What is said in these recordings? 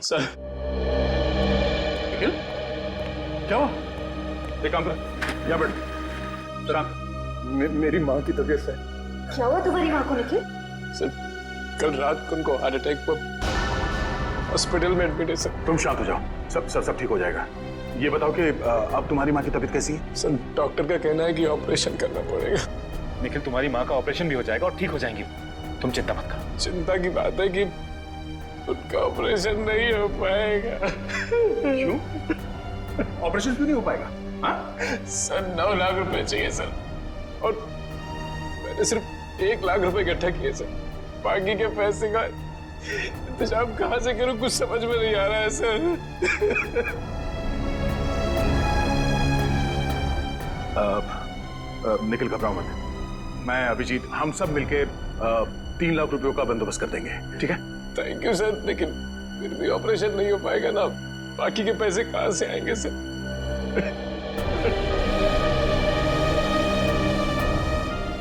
Sir Nikhil, क्या हुआ? एक काम कर, यहाँ बैठ। शांत। मेरी माँ की तबीयत है। क्या हुआ तुम्हारी माँ को निखिल? सर कल रात को उनको हार्ट अटैक हुआ, हॉस्पिटल में एडमिट है सर। तुम शांत हो जाओ, सब ठीक हो जाएगा। ये बताओ कि अब तुम्हारी माँ की तबीयत कैसी है? सर डॉक्टर का कहना है कि ऑपरेशन करना पड़ेगा। निखिल, तुम्हारी माँ का ऑपरेशन भी हो जाएगा और ठीक हो जाएंगी। तुम चिंता मत करो। चिंता की बात है कि उनका ऑपरेशन नहीं हो पाएगा। क्यों? ऑपरेशन क्यों नहीं हो पाएगा? हाँ? सर 9 लाख रुपए चाहिए सर, और मैंने सिर्फ 1 लाख रुपए इकट्ठा किए सर। बाकी के पैसे का इंतजाम कहाँ से करूं, कुछ समझ में नहीं आ रहा है सर। निखिल, घबराओ मत। मैं, अभिजीत, हम सब मिलके 3 लाख रुपयों का बंदोबस्त कर देंगे, ठीक है? थैंक यू सर, लेकिन फिर भी ऑपरेशन नहीं हो पाएगा ना, बाकी के पैसे कहाँ से आएंगे सर?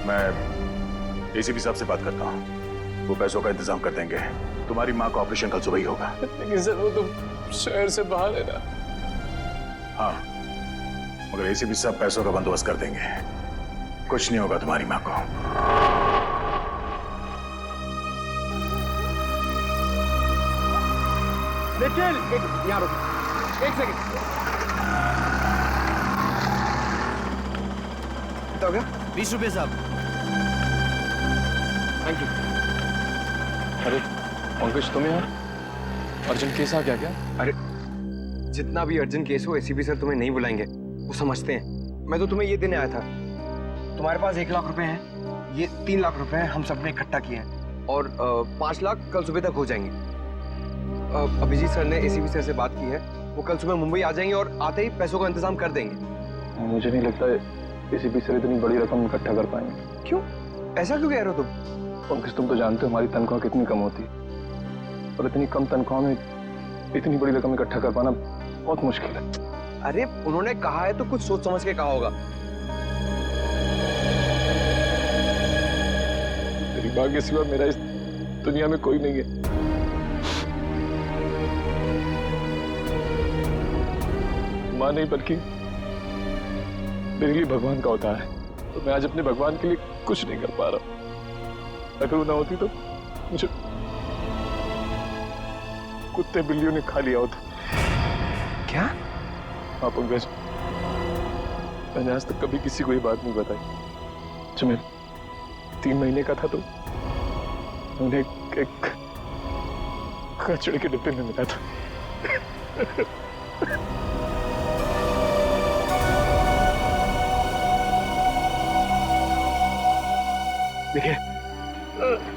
मैं एसीपी साहब से बात करता हूँ, वो पैसों का इंतजाम कर देंगे। तुम्हारी माँ का ऑपरेशन कल सुबह ही होगा। लेकिन सर वो तो शहर से बाहर है ना। हाँ, मगर एसीपी साहब पैसों का बंदोबस्त कर देंगे, कुछ नहीं होगा तुम्हारी माँ को। निखिल, यहाँ रुक, 1 सेकंड। कितना हो गया? 20 रुपये साहब। Thank you. अरे पंकज, तुम यहाँ? अर्जेंट केस आ गया क्या? अरे जितना भी अर्जेंट केस हो, एसीपी सर तुम्हें नहीं बुलाएंगे, वो समझते हैं। मैं तो तुम्हें ये देने आया था। तुम्हारे पास 1 लाख रुपए हैं, ये 3 लाख रुपए हैं, हम सबने इकट्ठा किए हैं, और 5 लाख कल सुबह तक हो जाएंगे। अभिजीत सर ने एसीपी सर से बात की है, वो कल सुबह मुंबई आ जाएंगे और आते ही पैसों का इंतजाम कर देंगे। मुझे नहीं लगता एसीपी सर इतनी बड़ी रकम इकट्ठा कर पाएंगे। क्यों? ऐसा क्यों कह रहे हो तुम? पंकज, तुम तो जानते हो हमारी तनख्वाह कितनी कम होती है, और इतनी कम तनख्वाह में इतनी बड़ी रकम इकट्ठा कर पाना बहुत मुश्किल है। अरे उन्होंने कहा है तो कुछ सोच समझ के कहा होगा। तेरी माँ के सिवा मेरा इस दुनिया में कोई नहीं है। माँ नहीं, बल्कि मेरे लिए भगवान का अवतार है, तो मैं आज अपने भगवान के लिए कुछ नहीं कर पा रहा हूँ। अगर वो ना होती तो मुझे कुत्ते बिल्लियों ने खा लिया होता। क्या? हाँ पंकज, मैंने आज तक कभी किसी को ये बात नहीं बताई। जब मैं 3 महीने का था तो उन्हें एक कचड़े के डिब्बे में मिला था।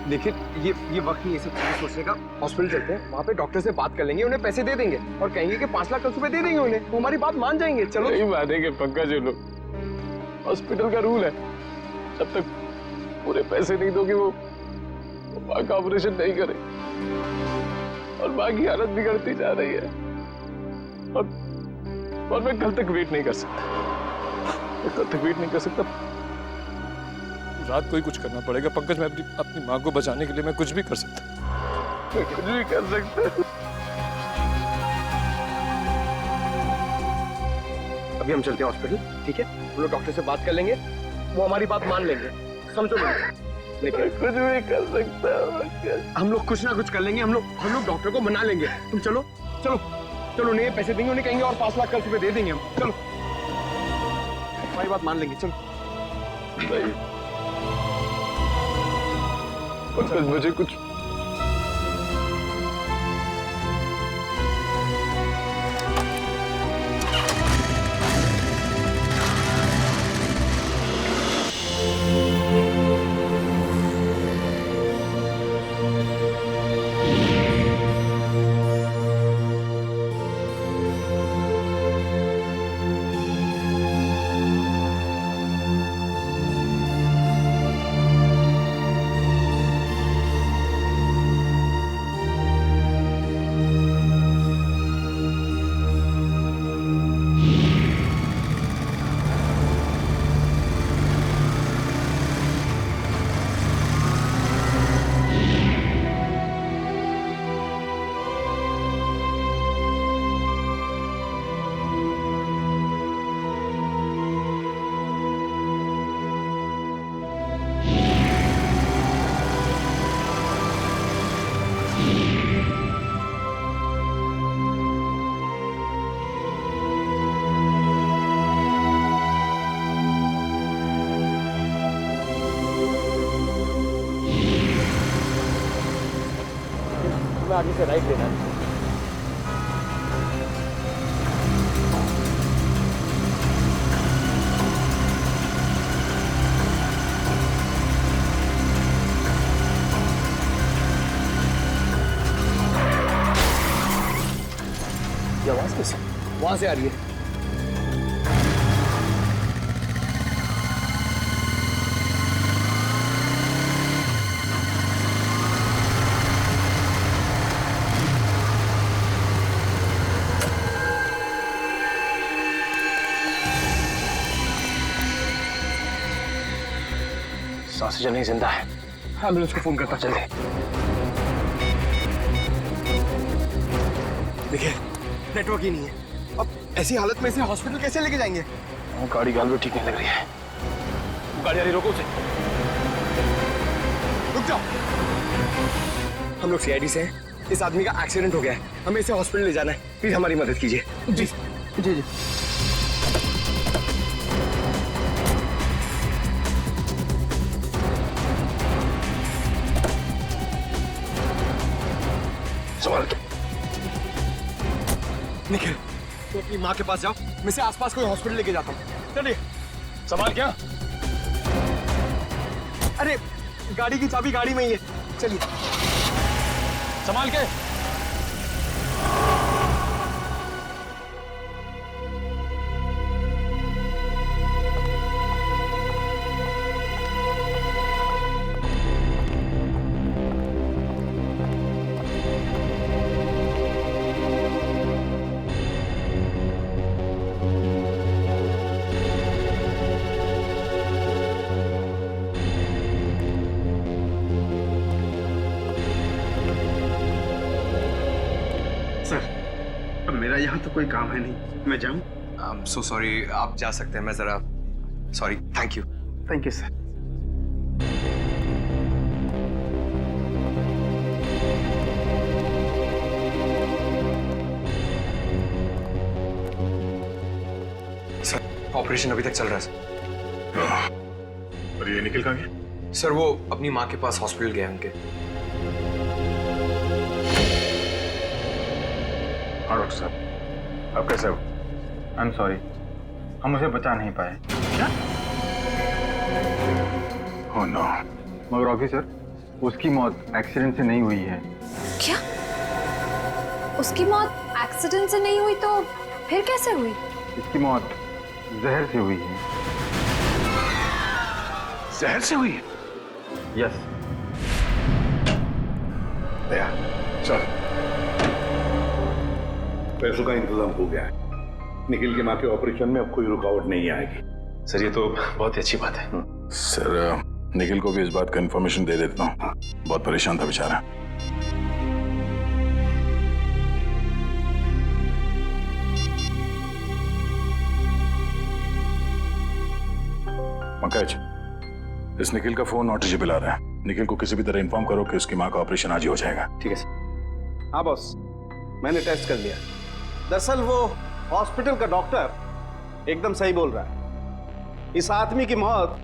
देखिए, ये वक्त नहीं है सब चीजें सोचने का। हॉस्पिटल चलते हैं, वहाँ पे डॉक्टर से बात कर लेंगे, उन्हें पैसे दे देंगे और कहेंगे कि 5 लाख कल सुबह दे देंगे उन्हें, वो हमारी बात मान जाएंगे। चलो। नहीं मानेंगे पंकज ये लोग, हॉस्पिटल का रूल है, जब तक पूरे पैसे नहीं दोगे वो माँ का ऑपरेशन नहीं करे, और माँ की हालत बिगड़ती जा रही है, और मैं कल तक वेट नहीं कर सकता। रात को ही कुछ करना पड़ेगा पंकज। मैं अपनी माँ को बचाने के लिए मैं कुछ भी कर सकता। अभी हम चलते हैं हॉस्पिटल, ठीक है? हम लोग डॉक्टर से बात कर लेंगे, वो हमारी बात मान लेंगे, समझो मुझे। लेकिन कुछ भी कर सकता हूँ। हम लोग कुछ ना कुछ कर लेंगे, हम लोग डॉक्टर को मना लेंगे। तुम चलो चलो चलो, उन्हें पैसे देंगे, उन्हें कहेंगे और 5 लाख कल सुबह दे देंगे हम। चलो, हमारी बात मान लेंगे, चलो। मुझे कुछ आदमी से राइट लेना है। ये आवाज कैसे वहां से आ रही है। सांसें चल नहीं, जिंदा है। एम्बुलेंस को फोन करता चले। देखिए नेटवर्क ही नहीं है। अब ऐसी हालत में इसे हॉस्पिटल कैसे लेके जाएंगे? गाड़ी गाल भी ठीक नहीं लग रही है। गाड़ी आ रही, रोको उसे। रुक जाओ। हम लोग सीआईडी से हैं। इस आदमी का एक्सीडेंट हो गया है, हमें इसे हॉस्पिटल ले जाना है। प्लीज हमारी मदद कीजिए। जी जी जी। संभाल के। निखिल, तो अपनी माँ के पास जाओ, मैं इसे आसपास कोई हॉस्पिटल लेके जाता हूँ। चलिए। संभाल क्या? अरे गाड़ी की चाबी गाड़ी में ही है, चलिए। संभाल के। मेरा यहाँ तो कोई काम है नहीं, मैं जाऊँ? I'm so sorry, आप जा सकते हैं। मैं जरा sorry. Thank you. Thank you sir. Sir operation अभी तक चल रहा है सर। और ये निखिल कहाँ गया? सर वो अपनी माँ के पास हॉस्पिटल गए उनके। हाँ डॉक्टर साहब, आप कैसे हो? आई एम सॉरी, हम उसे बचा नहीं पाए। क्या? Oh no. मगर ऑफिसर, उसकी मौत एक्सीडेंट से नहीं हुई है। क्या? उसकी मौत एक्सीडेंट से नहीं हुई तो फिर कैसे हुई? इसकी मौत जहर से हुई है। जहर से हुई है? यस। दया, चल। पैसों का इंतजाम हो गया है। निखिल के मां के ऑपरेशन में अब कोई रुकावट नहीं आएगी। सर ये तो बहुत ही अच्छी बात है। सर निखिल को भी इस बात का इंफॉर्मेशन दे देता हूँ। बहुत परेशान था बेचारा। पंकज, इस निखिल का फोन नॉट रीचेबल आ रहा है। निखिल को किसी भी तरह इन्फॉर्म करो कि उसकी माँ का ऑपरेशन आज ही हो जाएगा। ठीक है सर। हाँ बॉस, मैंने टेस्ट कर लिया। दरअसल वो हॉस्पिटल का डॉक्टर एकदम सही बोल रहा है। इस आदमी की मौत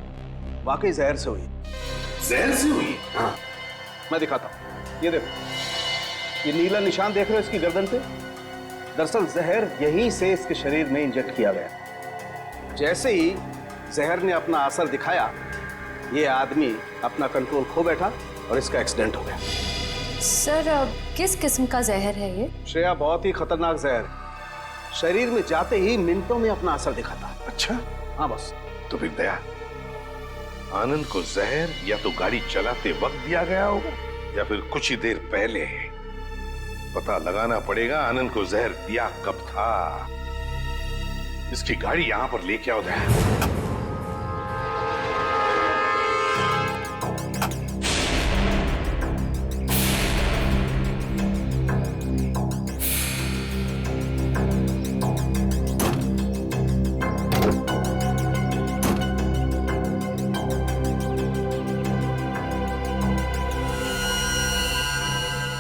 वाकई जहर से हुई। जहर से हुई? हाँ, मैं दिखाता हूँ। ये देखो, ये नीला निशान देख रहे हो इसकी गर्दन पे? दरअसल जहर यहीं से इसके शरीर में इंजेक्ट किया गया। जैसे ही जहर ने अपना असर दिखाया, ये आदमी अपना कंट्रोल खो बैठा और इसका एक्सीडेंट हो गया। सर किस किस्म का जहर है ये? श्रेया, बहुत ही खतरनाक जहर है। शरीर में जाते ही मिनटों में अपना असर दिखाता है। अच्छा, हाँ बस। तो फिर दया, आनंद को जहर या तो गाड़ी चलाते वक्त दिया गया होगा या फिर कुछ ही देर पहले। पता लगाना पड़ेगा आनंद को जहर दिया कब था। इसकी गाड़ी यहां पर लेके आओ दया।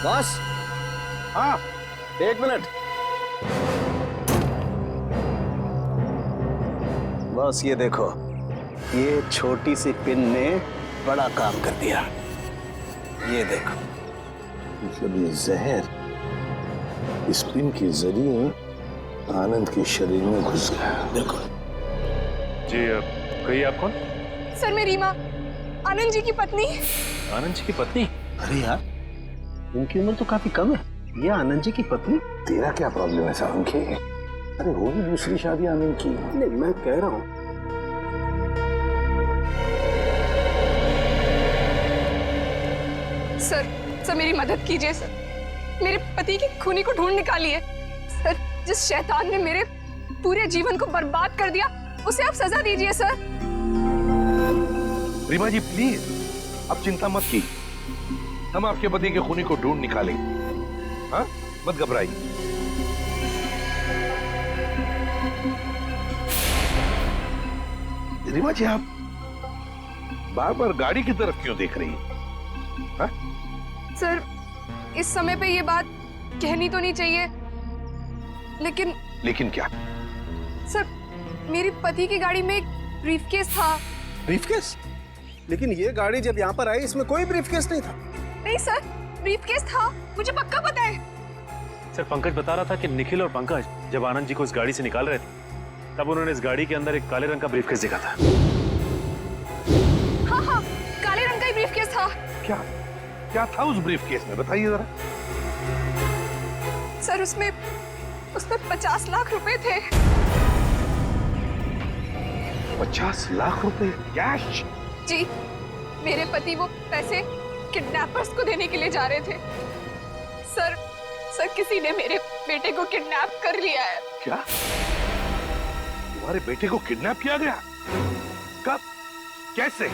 बॉस, हाँ, एक मिनट। बॉस ये देखो, ये छोटी सी पिन ने बड़ा काम कर दिया। ये देखो, मतलब ये जहर इस पिन के जरिए आनंद के शरीर में घुस गया। बिल्कुल। जी कहिए आप कौन? सर मैं रीमा, आनंद जी की पत्नी। आनंद जी की पत्नी? अरे यार, इनकी उम्र तो काफी कम है। ये आनंद जी की पत्नी? तेरा क्या प्रॉब्लम है सावन के? अरे होगी दूसरी शादी आनंद की। नहीं, मैं कह रहा हूँ सर मेरी मदद कीजिए सर, मेरे पति की खूनी को ढूंढ निकालिए। सर जिस शैतान ने मेरे पूरे जीवन को बर्बाद कर दिया उसे आप सजा दीजिए सर। रीमा जी प्लीज, अब चिंता मत की, हम आपके पति के खूनी को ढूंढ निकालेंगे। हाँ, मत घबराइए। रीमा जी आप बार बार गाड़ी की तरफ क्यों देख रही हैं? हाँ? सर इस समय पे ये बात कहनी तो नहीं चाहिए, लेकिन क्या? सर मेरी पति की गाड़ी में एक ब्रीफकेस था। ब्रीफकेस? लेकिन ये गाड़ी जब यहाँ पर आई इसमें कोई ब्रीफकेस नहीं था। नहीं सर, ब्रीफकेस था, मुझे पक्का पता है। सर पंकज बता रहा था कि निखिल और पंकज जब आनंद जी को इस गाड़ी से निकाल रहे थे तब उन्होंने इस गाड़ी के अंदर एक काले रंग का ब्रीफकेस देखा था। हाँ, काले रंग का ही ब्रीफकेस था। क्या था उस ब्रीफकेस में, बताइए जरा। सर उसमें 50 लाख रुपए थे। 50 लाख रुपए कैश? जी, मेरे पति वो पैसे किडनैपर्स को देने के लिए जा रहे थे। सर किसी ने मेरे बेटे को किडनैप कर लिया है। क्या? तुम्हारे बेटे को किडनैप किया गया? कब? कैसे?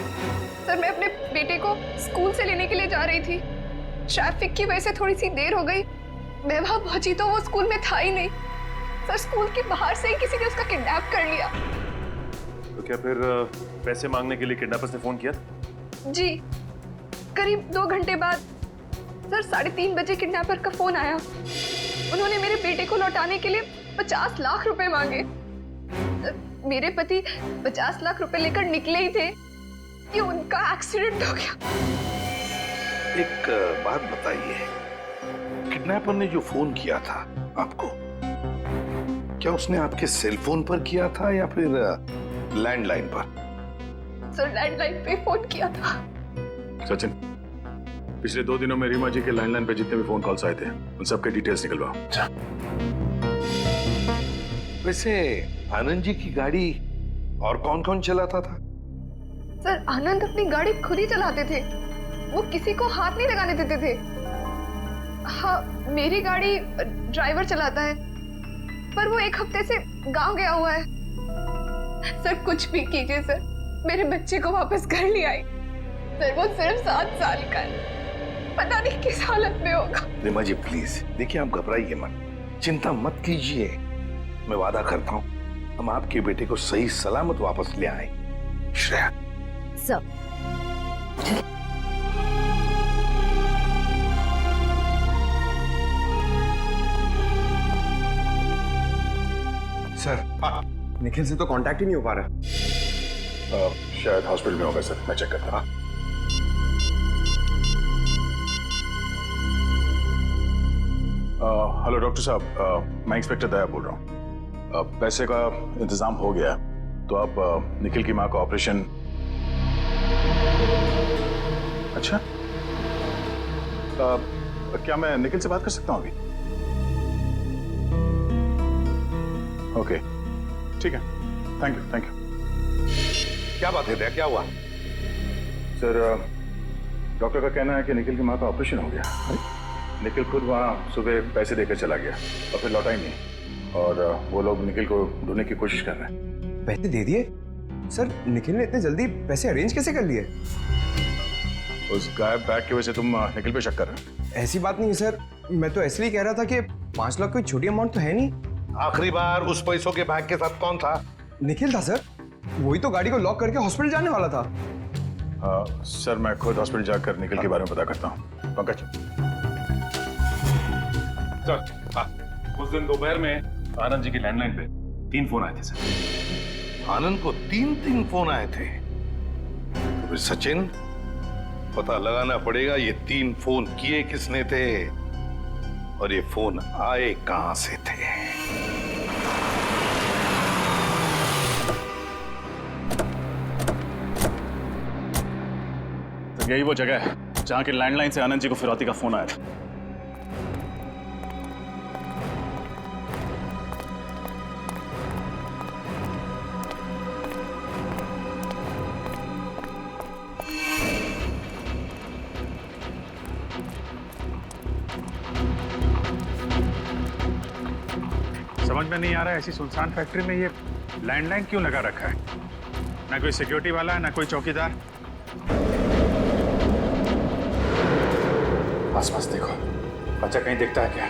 सर मैं अपने बेटे को स्कूल से लेने के लिए जा रही थी, ट्रैफिक की वजह से थोड़ी सी देर हो गई। मैं वहां पहुंची तो वो स्कूल में था ही नहीं। सर स्कूल के बाहर से ही किसी ने उसका किडनैप कर लिया। तो क्या फिर पैसे मांगने के लिए किडनैपर्स ने फोन किया? जी, करीब 2 घंटे बाद सर 3:30 बजे किडनैपर का फोन आया। उन्होंने मेरे बेटे को लौटाने के लिए 50 लाख रुपए मांगे। मेरे पति 50 लाख रुपए लेकर निकले ही थे कि उनका एक्सीडेंट हो गया। एक बात बताइए, किडनैपर ने जो फोन किया था आपको, क्या उसने आपके सेल फोन पर किया था या फिर लैंडलाइन पर? सर लैंडलाइन पे फोन किया था। सचिन, पिछले 2 दिनों में रीमा जी के लैंडलाइन पे जितने भी फोन कॉल्स आए थे उन सबके डिटेल्स निकलवाओ। वैसे आनंद जी की गाड़ी और कौन कौन चलाता था? सर आनंद अपनी गाड़ी खुद ही चलाते थे, वो किसी को हाथ नहीं लगाने देते थे। हाँ, मेरी गाड़ी ड्राइवर चलाता है, पर वो 1 हफ्ते से गांव गया हुआ है। सर कुछ भी कीजिए सर, मेरे बच्चे को वापस घर ले आई। सर वो सिर्फ 7 साल का है, पता नहीं किस हालत में होगा। रीमा जी प्लीज देखिए, आप घबराइए मत, चिंता मत कीजिए। मैं वादा करता हूँ हम आपके बेटे को सही सलामत वापस ले आए। श्रेया सर सर निखिल से तो कांटेक्ट ही नहीं हो पा रहा। शायद हॉस्पिटल में होगा सर, मैं चेक करता हूँ। हेलो डॉक्टर साहब, मैं इंस्पेक्टर दया बोल रहा हूँ। पैसे का इंतजाम हो गया है, तो आप निखिल की माँ का ऑपरेशन। अच्छा, क्या मैं निखिल से बात कर सकता हूँ अभी? ओके ठीक है, थैंक यू। क्या बात है दया, क्या हुआ? सर डॉक्टर का कहना है कि निखिल की माँ का ऑपरेशन हो गया। निखिल खुद वहाँ सुबह पैसे देकर चला गया और फिर लौटा ही नहीं, और वो लोग निखिल को ढूंढने की कोशिश कर रहे हैं। पैसे दे दिए? सर निखिल ने इतने जल्दी पैसे अरेंज कैसे कर लिए? उस गायब बैग की वजह से तुम निखिल पे शक कर रहे हो? ऐसी बात नहीं है सर, मैं तो इसलिए कह रहा था कि 5 लाख कोई छोटी अमाउंट तो है नहीं। आखिरी बार उस पैसों के बैग के साथ कौन था? निखिल था सर, वही तो गाड़ी को लॉक करके हॉस्पिटल जाने वाला था। सर मैं खुद हॉस्पिटल जाकर निखिल के बारे में पता करता हूँ। पंकज सर, उस दिन दोपहर में आनंद जी की लैंडलाइन पे 3 फोन आए थे सर। आनंद को 3 फोन आए थे? तो फिर सचिन पता लगाना पड़ेगा ये 3 फोन किए किसने थे और ये फोन आए कहां से थे। तो यही वो जगह है जहां के लैंडलाइन से आनंद जी को फिरौती का फोन आया था। समझ में नहीं आ रहा है ऐसी सुनसान फैक्ट्री में ये लैंडलाइन क्यों लगा रखा है। ना कोई सिक्योरिटी वाला है ना कोई चौकीदार। आसपास देखो, बच्चा कहीं दिखता है क्या?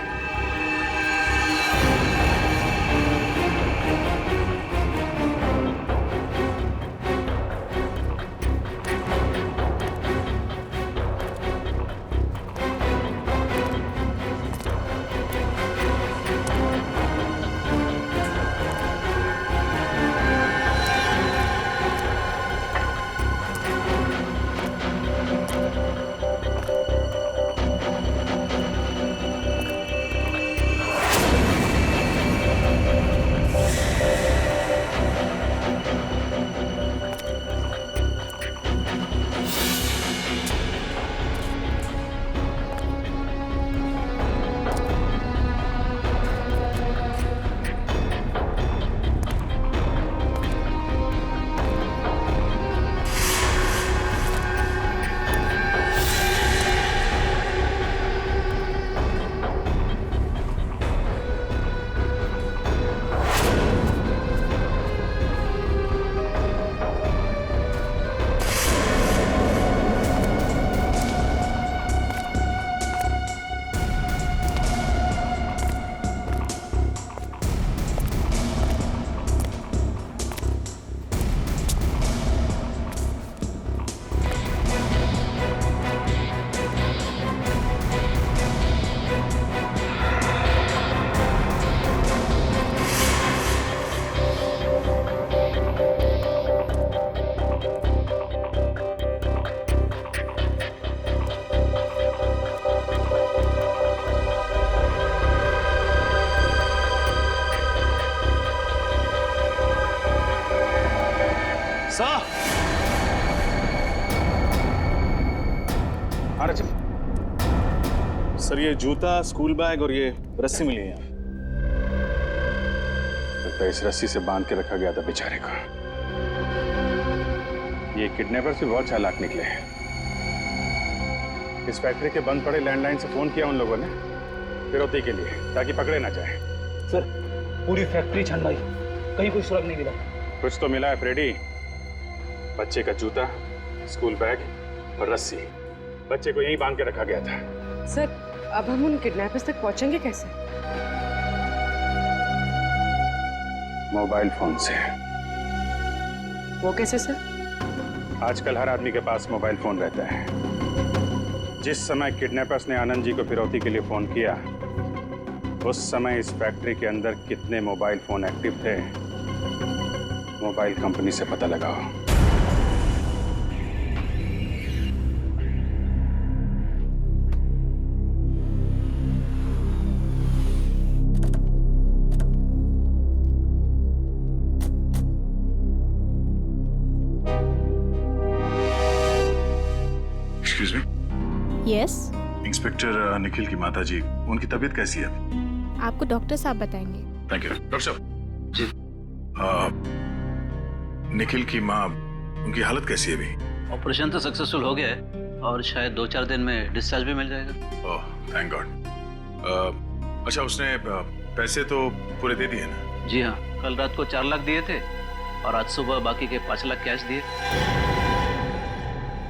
सर ये जूता, स्कूल बैग और ये रस्सी मिली है। लगता है इस रस्सी से बांध के रखा गया था बेचारे को। ये किडनैपर्स भी बहुत चालाक निकले हैं। इस फैक्ट्री के बंद पड़े लैंडलाइन से फोन किया उन लोगों ने फिरौती के लिए, ताकि पकड़े ना जाए। सर पूरी फैक्ट्री छान ली, कहीं कोई सुराग नहीं मिला। कुछ तो मिला है फ्रेडी। बच्चे का जूता, स्कूल बैग और रस्सी। बच्चे को यहीं बांध के रखा गया था। सर अब हम उन किडनैपर्स तक पहुंचेंगे कैसे? मोबाइल फोन से। वो कैसे सर? आजकल हर आदमी के पास मोबाइल फोन रहता है। जिस समय किडनैपर्स ने आनंद जी को फिरौती के लिए फोन किया, उस समय इस फैक्ट्री के अंदर कितने मोबाइल फोन एक्टिव थे, मोबाइल कंपनी से पता लगाओ। Excuse me. Yes. Inspector Nikhil की माता जी, उनकी तबीयत कैसी है? आपको डॉक्टर साहब बताएंगे। Thank you. डॉक्टर साहब जी। निखिल की माँ, उनकी हालत कैसी है अभी? ऑपरेशन तो सक्सेसफुल हो गया है और शायद 2-4 दिन में डिस्चार्ज भी मिल जाएगा। Oh thank God. अच्छा उसने पैसे तो पूरे दे दिए ना? जी हाँ, कल रात को 4 लाख दिए थे और आज सुबह बाकी के 5 लाख कैश दिए।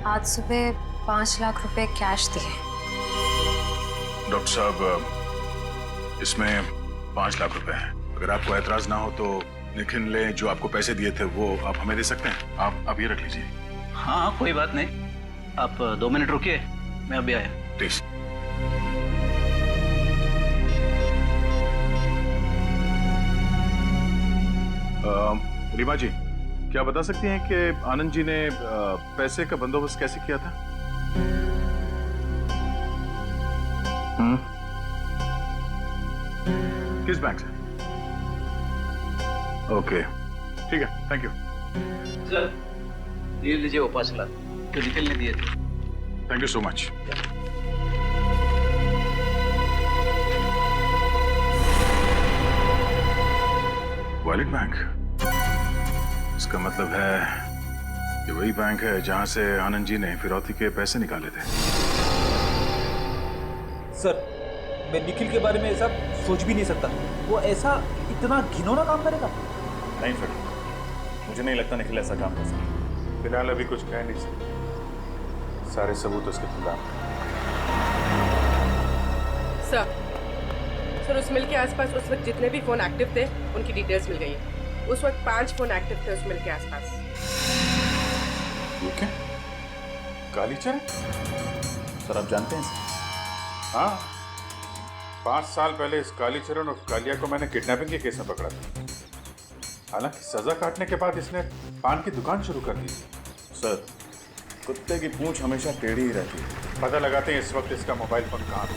आज सुबह 5 लाख रुपए कैश दिए। डॉक्टर साहब इसमें 5 लाख रुपए हैं। अगर आपको ऐतराज ना हो तो निखिल ने जो आपको पैसे दिए थे वो आप हमें दे सकते हैं। आप ये रख लीजिए। हाँ कोई बात नहीं, आप 2 मिनट रुकिए, मैं अभी आया। प्लीज। रीमा जी, क्या बता सकती हैं कि आनंद जी ने पैसे का बंदोबस्त कैसे किया था? किस बैंक से? ओके, ठीक है, थैंक यू। सर ये लीजिए वो 5 लाख जो निखिल ने दिए थे। Thank you so much. Wallet bank, इसका मतलब है ये वही बैंक है जहां से आनंद जी ने फिरौती के पैसे निकाले थे। सर मैं निखिल के बारे में ऐसा सोच भी नहीं सकता। वो ऐसा इतना घिनौना काम करेगा? नहीं फिर मुझे नहीं लगता निखिल ऐसा काम कर सकता। फिलहाल अभी कुछ कह नहीं सकते, सारे सबूत उसके खिलाफ। सर उस मिल के आसपास उस वक्त जितने भी फोन एक्टिव थे उनकी डिटेल्स मिल गई है। उस वक्त 5 फोन एक्टिव थे उस मिल के आसपास। ये क्या? कालीचरण? सर आप जानते हैं इसे? हाँ, 5 साल पहले इस कालीचरण और कालिया को मैंने किडनैपिंग के केस में पकड़ा था। हालांकि सजा काटने के बाद इसने पान की दुकान शुरू कर दी। सर कुत्ते की पूंछ हमेशा टेढ़ी ही रहती है। पता लगाते हैं इस वक्त इसका मोबाइल फोन कहाँ पे।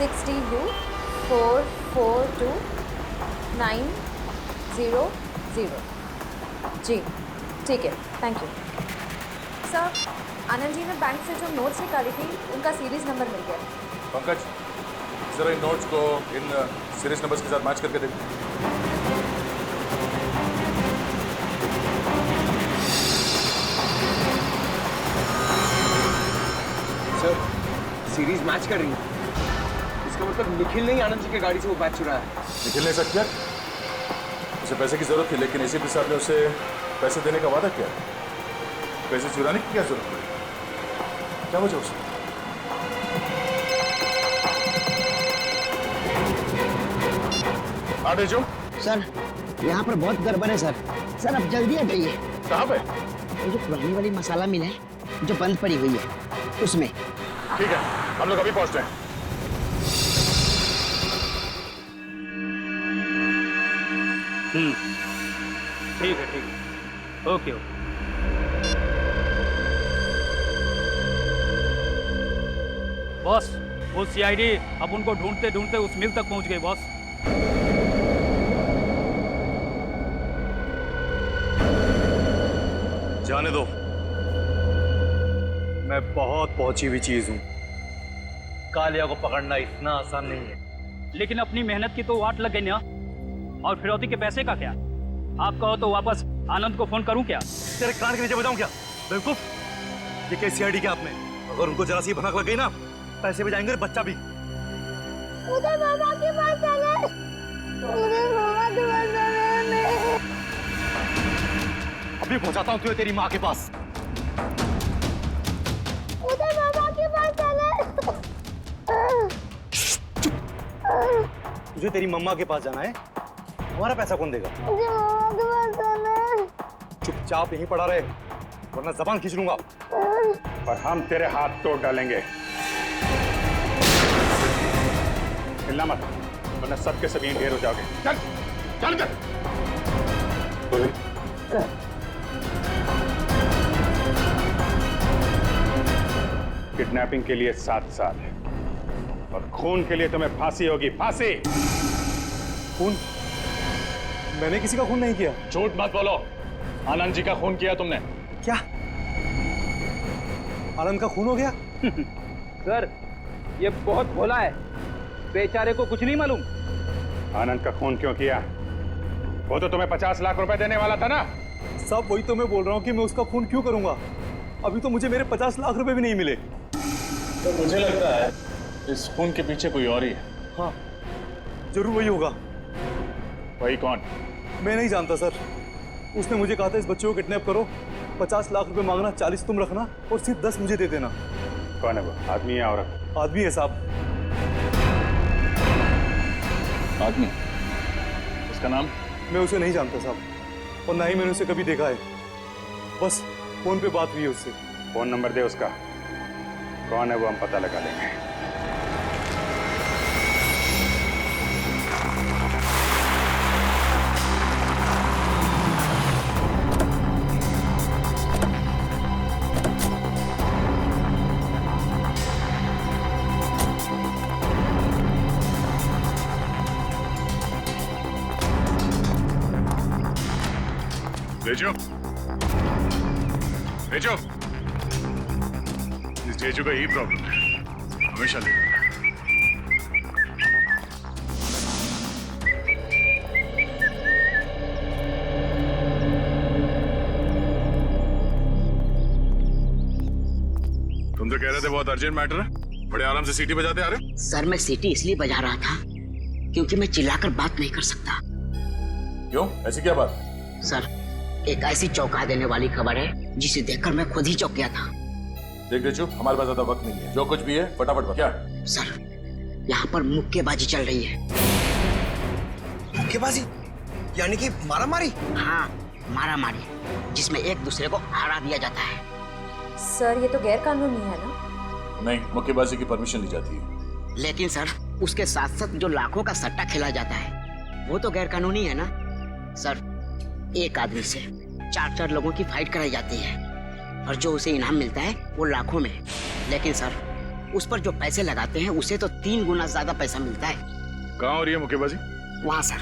60U442900। जी ठीक है, thank you sir. Anand ji ने बैंक से जो नोट्स निकाली थी उनका सीरीज नंबर मिल गया। पंकज जरा इन नोट्स को इन सीरीज नंबर्स के साथ मैच करके देखो। सर सीरीज मैच कर रही है, इसका मतलब निखिल ने ही आनंद जी की गाड़ी से वो बैग चुराया है। निखिल ने ऐसा किया? उसे पैसे की जरूरत थी लेकिन एसीपी साहब ने उसे पैसे देने का वादा किया। पैसे चुराने की क्या जरूरत पड़ी? क्या वजह उसे? आगे जो सर यहाँ पर बहुत गड़बड़ है सर। सर अब जल्दी आ जाइए। कहाँ पे? वो जो पुरानी वाली मसाला मिल है जो बंद पड़ी हुई है उसमें। ठीक है, हम लोग अभी पहुंचते हैं। ठीक है ओके। बॉस वो सीआईडी अब उनको ढूंढते ढूंढते उस मिल तक पहुंच गई बॉस। जाने दो, मैं बहुत पहुंची हुई चीज हूं। कालिया को पकड़ना इतना आसान नहीं है। लेकिन अपनी मेहनत की तो वाट लग गई ना। और फिरौती के पैसे का क्या? आप कहो तो वापस आनंद को फोन करूं क्या? तेरे कान के नीचे बजाऊं क्या? बेवकूफ, ये कैसी सीआईडी क्या आपने? अगर उनको जरा सी भनक लग गई ना, पैसे भी जाएंगे, बच्चा भी। मुझे मामा के पास जाना है। मुझे मामा के पास जाना है। अभी पहुंचाता हूं तुझे तेरी माँ के पास। मुझे मामा के पास जाना है। तुझे तेरी मम्मा के पास जाना है? हमारा पैसा कौन देगा? मुझे मामा के पास जाना है। चुपचाप यहीं पड़ा रहे, वरना जबान खींच लूंगा। और हम तेरे हाथ तोड़ डालेंगे। हिलना मत, वरना सबके सब यहीं ढेर हो जाओगे। चल चल कर। किडनैपिंग के लिए 7 साल और खून के लिए तुम्हें फांसी होगी, फांसी। खून? मैंने किसी का खून नहीं किया। झूठ मत बोलो, आनंद जी का खून किया तुमने। क्या आनंद का खून हो गया? सर ये बहुत भोला है, बेचारे को कुछ नहीं मालूम। आनंद का खून क्यों किया? वो तो तुम्हें 50 लाख रुपए देने वाला था ना। सब वही तो मैं बोल रहा हूँ कि मैं उसका खून क्यों करूंगा? अभी तो मुझे मेरे 50 लाख रुपए भी नहीं मिले। तो मुझे लगता है इस खून के पीछे कोई और ही है। हाँ जरूर वही होगा। वही कौन? मैं नहीं जानता सर। उसने मुझे कहा था इस बच्चे को किडनैप करो, 50 लाख रुपए मांगना, 40 तुम रखना और सिर्फ 10 मुझे दे देना। कौन है वो? आदमी या औरत? आदमी है साहब। आदमी? उसका नाम? मैं उसे नहीं जानता साहब, और ना ही मैंने उसे कभी देखा है। बस फोन पे बात हुई है उससे। फोन नंबर दे उसका। कौन है वो हम पता लगा लेंगे। बेचो, इस जेजू का यही प्रॉब्लम है, हमेशा लेट आता है। तुम तो कह रहे थे बहुत अर्जेंट मैटर है, बड़े आराम से सीटी बजाते आ रहे हो। सर मैं सीटी इसलिए बजा रहा था क्योंकि मैं चिल्लाकर बात नहीं कर सकता। क्यों, ऐसी क्या बात? सर एक ऐसी चौंका देने वाली खबर है जिसे देखकर मैं खुद ही चौंक गया था। देख बेचो, हमारे पास ज्यादा वक्त नहीं है, जो कुछ भी है फटाफट बता। क्या? सर यहाँ पर मुक्केबाजी चल रही है। मुक्केबाजी यानी कि मारा मारी? हाँ मारा मारी, जिसमें एक दूसरे को हरा दिया जाता है। सर ये तो गैर कानूनी है ना? नहीं, मुक्केबाजी की परमिशन ली जाती है। लेकिन सर उसके साथ साथ जो लाखों का सट्टा खेला जाता है वो तो गैर कानूनी है ना। सर एक आदमी से 4-4 लोगों की फाइट कराई जाती है और जो उसे इनाम मिलता है वो लाखों में। लेकिन सर उस पर जो पैसे लगाते हैं उसे तो 3 गुना ज्यादा पैसा मिलता है। कहाँ हो रही है मुक्केबाजी? वहाँ सर,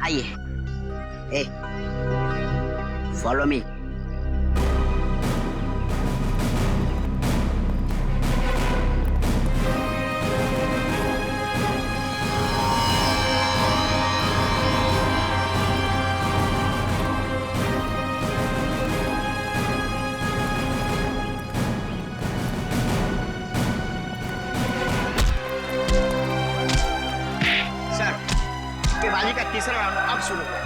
आइए। ए फॉलो मी। मुक्केबाजी का तीसरा राउंड अब शुरू है।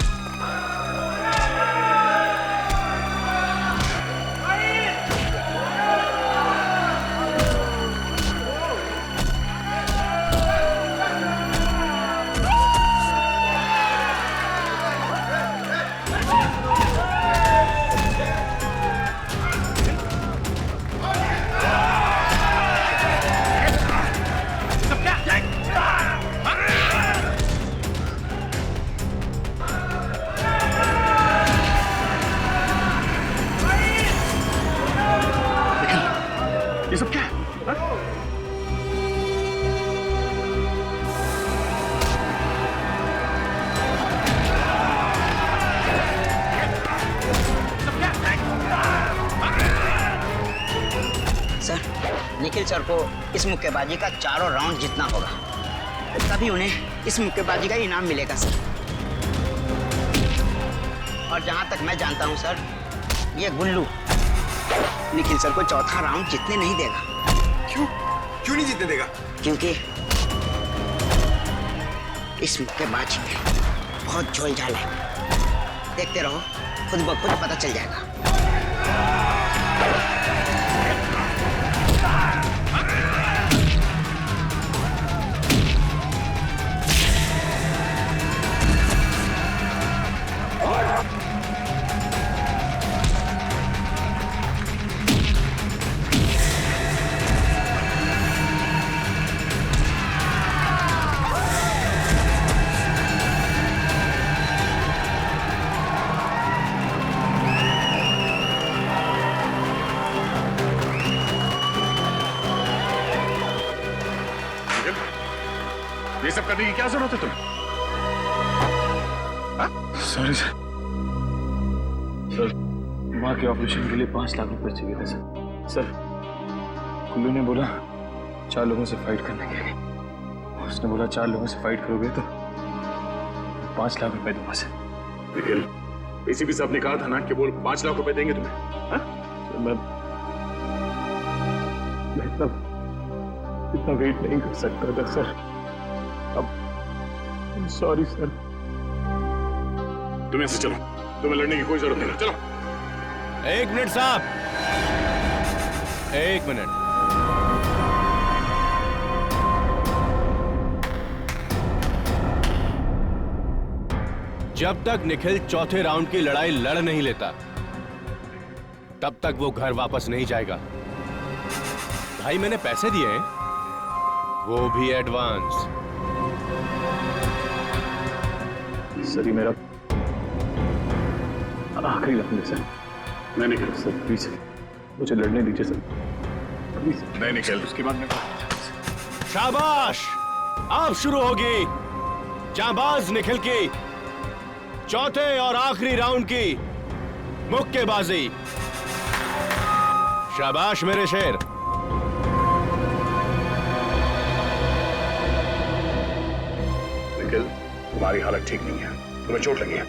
ये सब क्या है? सर निखिल सर को इस मुक्केबाजी का चारों राउंड जीतना होगा, तभी उन्हें इस मुक्केबाजी का इनाम मिलेगा सर। और जहां तक मैं जानता हूं सर, ये गुल्लू निखिल सर को चौथा राउंड जीतने नहीं देगा। क्यों? क्यों नहीं जीतने देगा? क्योंकि इस मुक्केबाजी में बहुत झोलझाल है। देखते रहो, खुद ब खुद पता चल जाएगा। ये सब करने की क्या जरूरत है तुम्हें? सॉरी सर, माँ के ऑपरेशन के लिए 5 लाख रुपए चाहिए थे सर। सर कुल्लू ने बोला 4 लोगों से फाइट करने के लिए। उसने बोला 4 लोगों से फाइट करोगे तो 5 लाख रुपए दूंगा सर। निखिल, एसीपी साहब ने कहा था ना कि वो 5 लाख रुपए देंगे तुम्हें। सर मैं इतना वेट नहीं कर सकता था सर। अब सॉरी सर। तुम ऐसे चलो, तुम्हें लड़ने की कोई जरूरत नहीं। चलो। 1 मिनट साहब, 1 मिनट। जब तक निखिल चौथे राउंड की लड़ाई लड़ नहीं लेता तब तक वो घर वापस नहीं जाएगा। भाई मैंने पैसे दिए हैं, वो भी एडवांस। सर ये मेरा आखिरी राउंड है सर। नहीं निखिल सर प्लीज मुझे लड़ने दीजिए सर, प्लीज। नहीं निखिल, उसके बाद में शाबाश, अब शुरू होगी जांबाज निखिल की चौथे और आखिरी राउंड की मुक्केबाजी। शाबाश मेरे शेर। निखिल, तुम्हारी हालत ठीक नहीं है, तुम्हें चोट लगी है।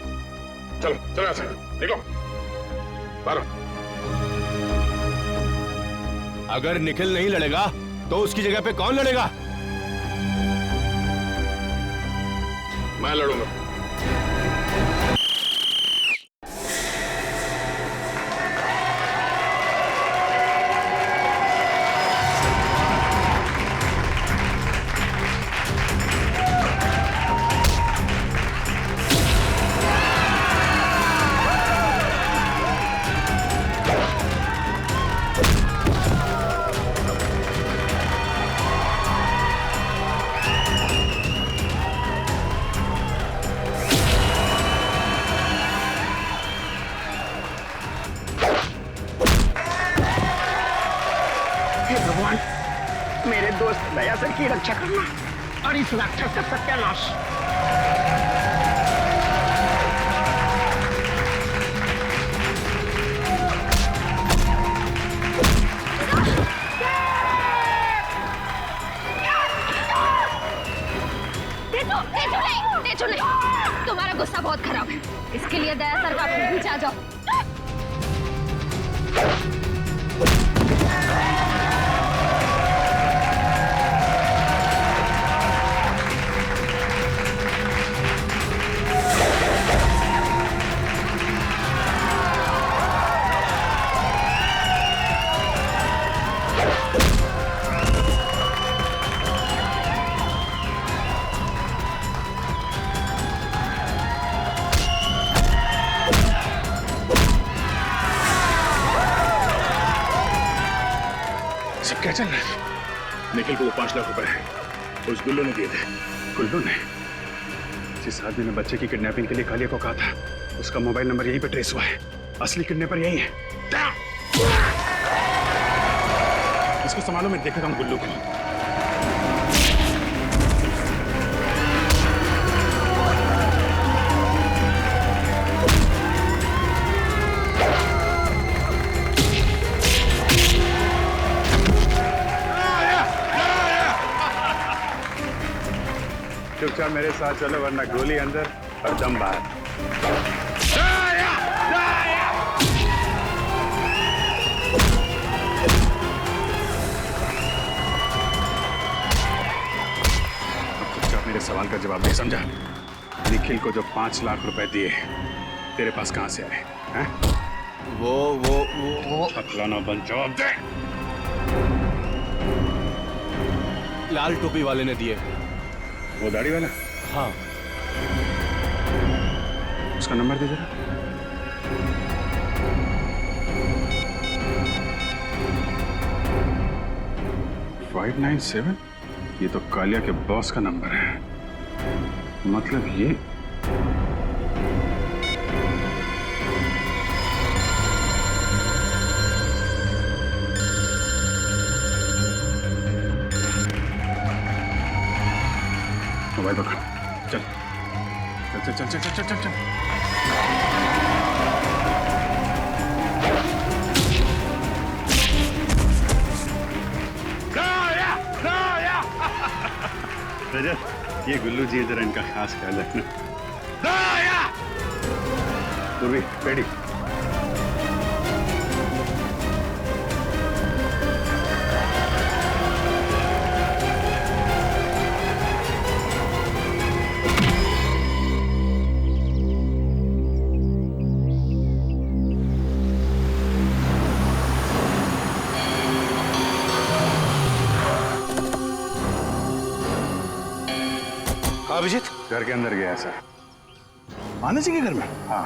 चलो चलो यहाँ से निकलो बाहर। अगर निखिल नहीं लड़ेगा तो उसकी जगह पे कौन लड़ेगा? मैं लड़ूंगा। मेरे दोस्त दयासर की रक्षा करना और इस राक्षस का सत्यानाश। तुम्हारा गुस्सा बहुत खराब है, इसके लिए दयासर का पीछे आ जाओ। सब क्या चल रहा है? निखिल को वो 5 लाख रुपए है उस गुल्लू ने दिए थे। गुल्लू ने? जिस आदमी ने बच्चे की किडनैपिंग के लिए कालिया को कहा था, उसका मोबाइल नंबर यहीं पे ट्रेस हुआ है। असली किडनैपर यही है। इसको संभालो, मैं देखता हूँ गुल्लू को। चुपचाप मेरे साथ चलो वरना गोली अंदर और दम बाहर। चुपचाप मेरे सवाल का जवाब नहीं समझा। निखिल को जो 5 लाख रुपए दिए तेरे पास कहां से आए हैं? वो अखलाना बन, जवाब दे। लाल टोपी वाले ने दिए। वो दाढ़ी वाला? हाँ। उसका नंबर दे जरा। फाइव 597? ये तो कालिया के बॉस का नंबर है। मतलब ये मोबाइल पकड़। चल चल चल चल चल चल चल चल। रजत, ये गुल्लू जी जरा इनका खास ख्याल रखना। पूर्वी, पेड़ी। अभिजीत घर के अंदर गया है सर। आनंद जी के घर में? हाँ,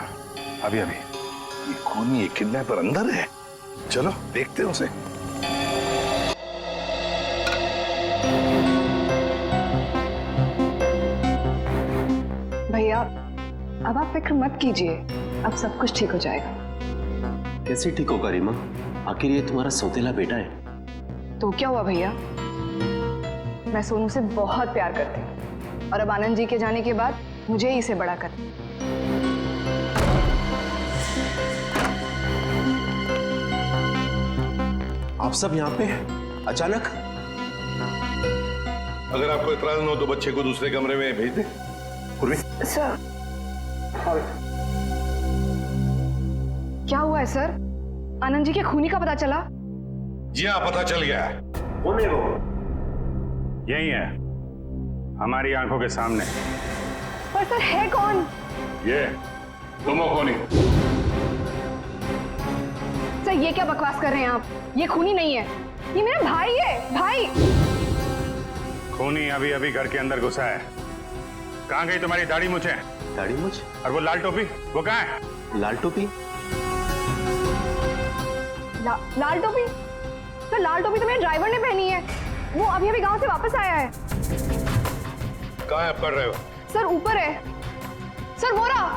अभी अभी। ये कौन, ये किडनैपर अंदर है? चलो देखते हैं उसे। भैया अब आप फिक्र मत कीजिए, अब सब कुछ ठीक हो जाएगा। कैसे ठीक होगा रीमा? आखिर ये तुम्हारा सौतेला बेटा है। तो क्या हुआ भैया, मैं सोनू से बहुत प्यार करती हूँ और अब आनंद जी के जाने के बाद मुझे ही इसे बड़ा कर। आप सब यहाँ पे अचानक? अगर आपको इतराज न हो तो बच्चे को दूसरे कमरे में भेज दे। पूर्वी। सर क्या हुआ है सर? आनंद जी के खूनी का पता चला? जी हाँ, पता चल गया है। कौन है वो? यही है, हमारी आंखों के सामने। पर सर है कौन? ये तुम हो खूनी। सर ये क्या बकवास कर रहे हैं आप? ये खूनी नहीं है, ये मेरा भाई है, भाई। खूनी अभी अभी घर के अंदर घुसा है। कहाँ गई तुम्हारी दाढ़ी मूछें? दाढ़ी मूछ? और वो लाल टोपी, वो कहाँ है? लाल टोपी? लाल टोपी? सर लाल टोपी तो मेरे ड्राइवर ने पहनी है, वो अभी अभी गांव से वापस आया है। कहाँ आप कर रहे हो? सर ऊपर है, सर वो रहा।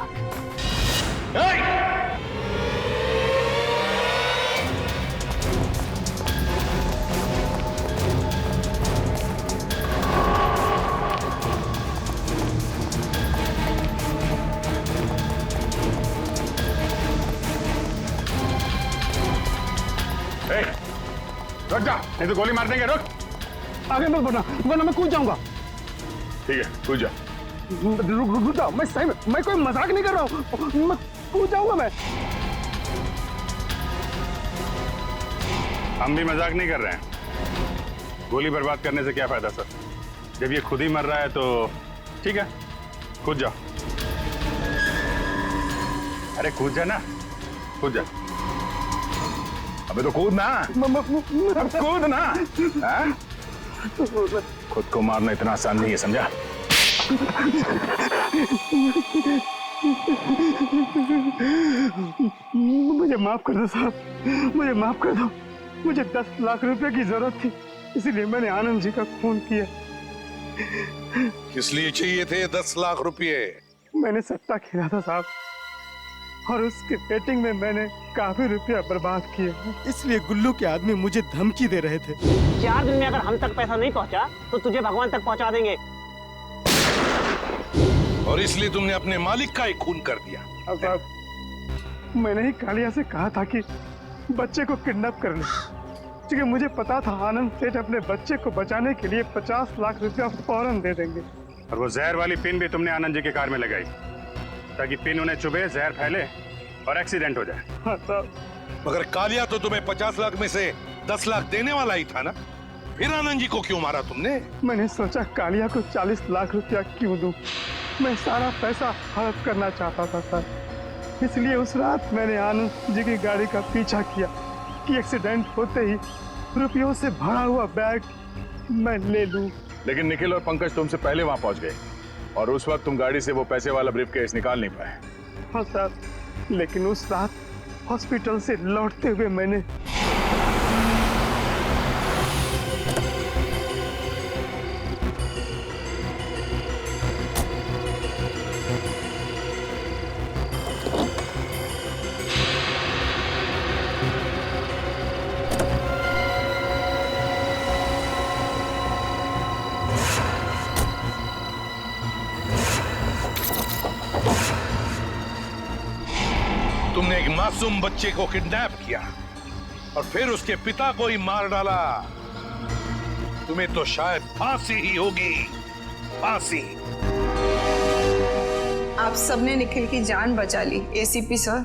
रुक जा, नहीं तो गोली मार देंगे। रुक, आगे मत बढ़ना वरना मैं कूद जाऊंगा। ठीक है, कूद जा। रुक जाओ, मैं सही में, मैं कोई मजाक नहीं कर रहा हूँ, मैं कूद जाऊंगा मैं। हम भी मजाक नहीं कर रहे हैं। गोली बर्बाद करने से क्या फायदा सर? जब ये खुद ही मर रहा है तो ठीक है, कूद जाओ। अरे कूद जा ना, कूद जा। अबे तो कूद ना, अब कूद ना। हाँ? खुद को मारना इतना आसान नहीं है, समझा? मुझे माफ कर दो साहब, मुझे माफ कर दो। मुझे 10 लाख रुपए की जरूरत थी, इसलिए मैंने आनंद जी का खून किया। किस लिए चाहिए थे 10 लाख रुपए? मैंने सट्टा खेला था साहब, और उसके बेटिंग में मैंने काफी रुपया बर्बाद किए, इसलिए गुल्लू के आदमी मुझे धमकी दे रहे थे। 4 दिन में अगर हम तक पैसा नहीं पहुंचा तो तुझे भगवान तक पहुंचा देंगे। और इसलिए तुमने अपने मालिक का ही खून कर दिया। अब साहब मैंने ही कालिया से कहा था कि बच्चे को किडनैप कर ले, क्योंकि मुझे पता था आनंद सेठ अपने बच्चे को बचाने के लिए 50 लाख रुपया फौरन दे देंगे। और वो जहर वाली पिन भी तुमने आनंद जी के कार में लगाई ताकि पिन उन्हें चुभे, जहर फैले और एक्सीडेंट हो जाए। हाँ साहब। मगर कालिया तो तुम्हें 50 लाख में से 10 लाख देने वाला ही था ना, फिर आनंद जी को क्यों मारा तुमने? मैंने सोचा कालिया को 40 लाख रुपया क्यों दूं, मैं सारा पैसा हड़प करना चाहता था सर, इसलिए उस रात मैंने आनंद जी की गाड़ी का पीछा किया कि एक्सीडेंट होते ही रुपयों से भरा हुआ बैग मैं ले लूं। लेकिन निखिल और पंकज तुमसे पहले वहां पहुंच गए और उस वक्त तुम गाड़ी से वो पैसे वाला ब्रीफकेस निकाल नहीं पाए। हाँ सर, लेकिन उस रात हॉस्पिटल से लौटते हुए मैंने तुमने एक मासूम बच्चे को किडनैप किया और फिर उसके पिता को ही मार डाला। तुम्हें तो शायद फांसी ही होगी, फांसी। आप सबने निखिल की जान बचा ली एसीपी सर।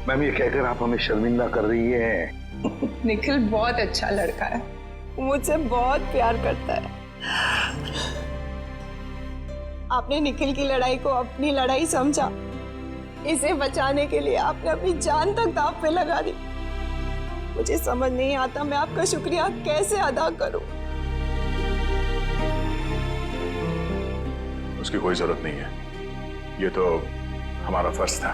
मैम ये कहकर आप हमें शर्मिंदा कर रही हैं। निखिल बहुत अच्छा लड़का है, मुझसे बहुत प्यार करता है। आपने निखिल की लड़ाई को अपनी लड़ाई समझा, इसे बचाने के लिए आपने अपनी जान तक दांव पे लगा दी। मुझे समझ नहीं आता मैं आपका शुक्रिया कैसे अदा करूं। उसकी कोई जरूरत नहीं है, ये तो हमारा फर्ज था।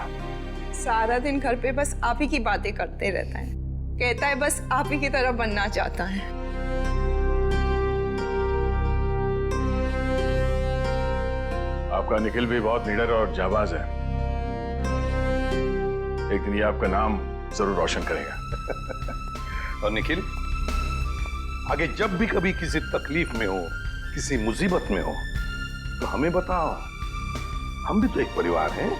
सारा दिन घर पे बस आप ही की बातें करते रहता है, कहता है बस आप ही की तरह बनना चाहता है। आपका निखिल भी बहुत निडर और जाबाज है, एक दिन ये आपका नाम जरूर रोशन करेगा। और निखिल आगे जब भी कभी किसी तकलीफ में हो, किसी मुसीबत में हो तो हमें बताओ, हम भी तो एक परिवार हैं।